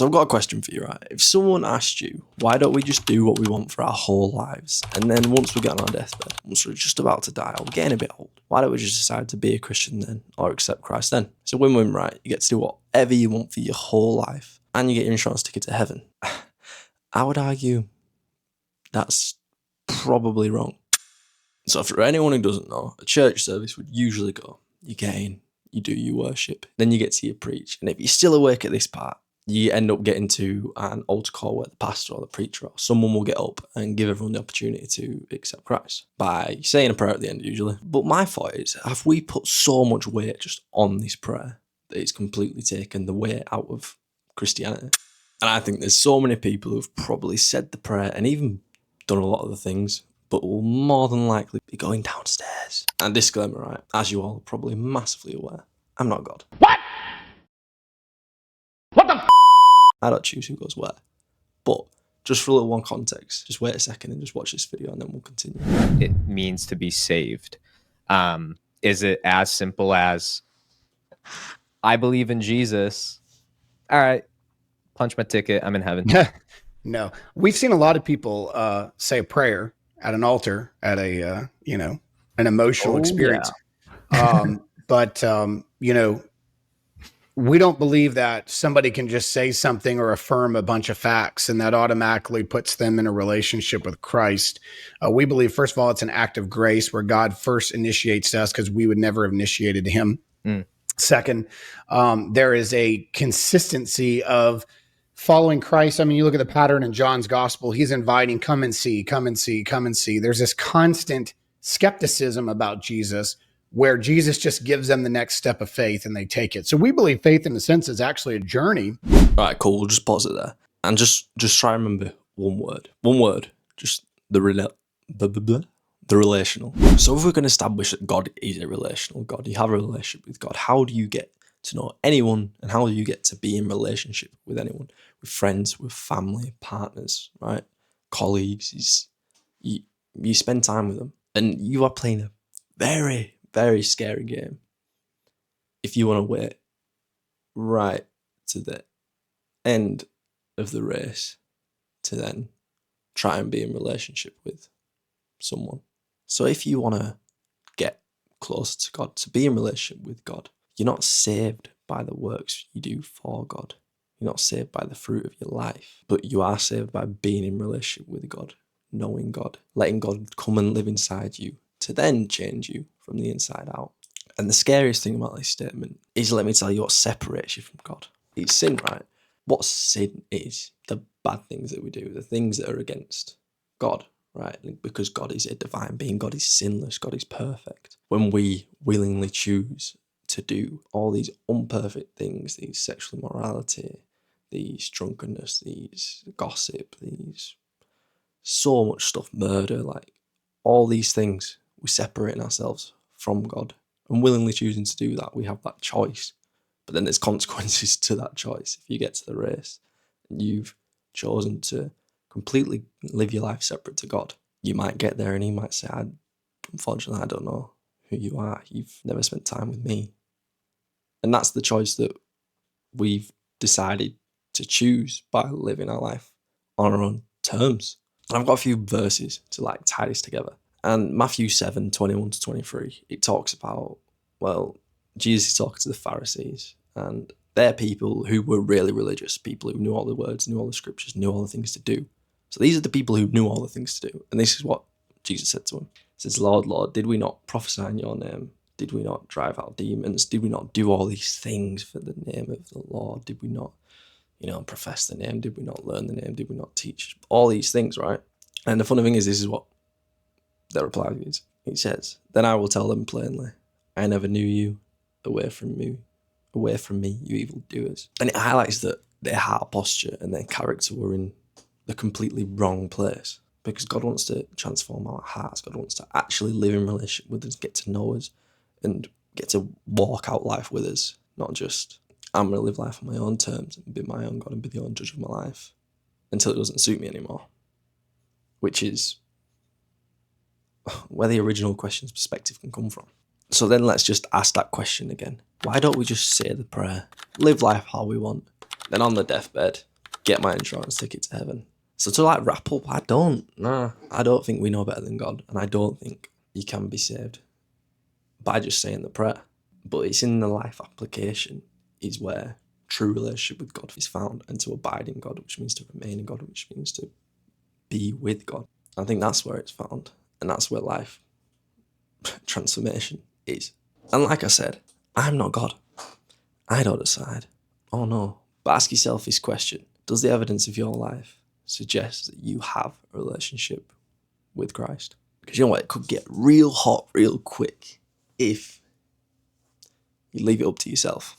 So I've got a question for you, right? If someone asked you, why don't we just do what we want for our whole lives? And then once we get on our deathbed, once we're just about to die or we're getting a bit old, why don't we just decide to be a Christian then or accept Christ then? It's a win-win, right? You get to do whatever you want for your whole life and you get your insurance ticket to heaven. I would argue that's probably wrong. So for anyone who doesn't know, a church service would usually go, you get in, you do your worship, then you get to your preach. And if you're still awake at this part, you end up getting to an altar call where the pastor or the preacher or someone will get up and give everyone the opportunity to accept Christ by saying a prayer at the end usually. But my thought is, have we put so much weight just on this prayer that it's completely taken the weight out of Christianity? And I think there's so many people who've probably said the prayer and even done a lot of the things, but will more than likely be going downstairs. And disclaimer, right, as you all are probably massively aware, I'm not God. What? What the f***? I don't choose who goes where. But just for a little one context, just wait a second and just watch this video and then we'll continue. It means to be saved. Is it as simple as, I believe in Jesus, all right, punch my ticket, I'm in heaven? No. We've seen a lot of people say a prayer at an altar at a, an emotional experience. Yeah. But we don't believe that somebody can just say something or affirm a bunch of facts and that automatically puts them in a relationship with Christ. We believe, first of all, it's an act of grace where God first initiates us because we would never have initiated him. Second, there is a consistency of following Christ. I mean, you look at the pattern in John's gospel, he's inviting, come and see, come and see, come and see. There's this constant skepticism about Jesus where Jesus just gives them the next step of faith and they take it. So we believe faith in a sense is actually a journey. All right, cool. We'll just pause it there. And just try and remember one word, just the relational. So if we're going to establish that God is a relational God, you have a relationship with God, how do you get to know anyone and how do you get to be in relationship with anyone? With friends, with family, partners, right? Colleagues. You spend time with them and you are playing a very, very scary game if you want to wait right to the end of the race to then try and be in relationship with someone. So if you want to get closer to God, to be in relationship with God, you're not saved by the works you do for God. You're not saved by the fruit of your life, but you are saved by being in relationship with God, knowing God, letting God come and live inside you to then change you from the inside out. And the scariest thing about this statement is, let me tell you what separates you from God. It's sin, right? What sin is, the bad things that we do, the things that are against God, right? Because God is a divine being, God is sinless, God is perfect. When we willingly choose to do all these imperfect things, these sexual immorality, these drunkenness, these gossip, these so much stuff, murder, like all these things, we're separating ourselves from God. And willingly choosing to do that, we have that choice. But then there's consequences to that choice. If you get to the race and you've chosen to completely live your life separate to God, you might get there and he might say, unfortunately, I don't know who you are. You've never spent time with me. And that's the choice that we've decided to choose by living our life on our own terms. And I've got a few verses to tie this together. And Matthew 7:21-23, it talks about, Jesus is talking to the Pharisees, and they're people who were really religious, people who knew all the words, knew all the scriptures, knew all the things to do. So these are the people who knew all the things to do. And this is what Jesus said to them. He says, Lord, Lord, did we not prophesy in your name? Did we not drive out demons? Did we not do all these things for the name of the Lord? Did we not, profess the name? Did we not learn the name? Did we not teach all these things, right? And the funny thing is, this is what their reply is. He says, then I will tell them plainly, I never knew you. Away from me, you evildoers. And it highlights that their heart posture and their character were in the completely wrong place. Because God wants to transform our hearts. God wants to actually live in relationship with us, get to know us, and get to walk out life with us. Not just, I'm going to live life on my own terms and be my own God and be the own judge of my life until it doesn't suit me anymore. Which is where the original question's perspective can come from. So then let's just ask that question again. Why don't we just say the prayer, live life how we want, then on the deathbed, get my insurance ticket to heaven. So to like wrap up, I don't think we know better than God, and I don't think you can be saved by just saying the prayer. But it's in the life application is where true relationship with God is found, and to abide in God, which means to remain in God, which means to be with God. I think that's where it's found, and that's where life transformation is. And like I said, I'm not God. I don't decide. Oh no. But ask yourself this question. Does the evidence of your life suggest that you have a relationship with Christ? Because you know what? It could get real hot real quick if you leave it up to yourself.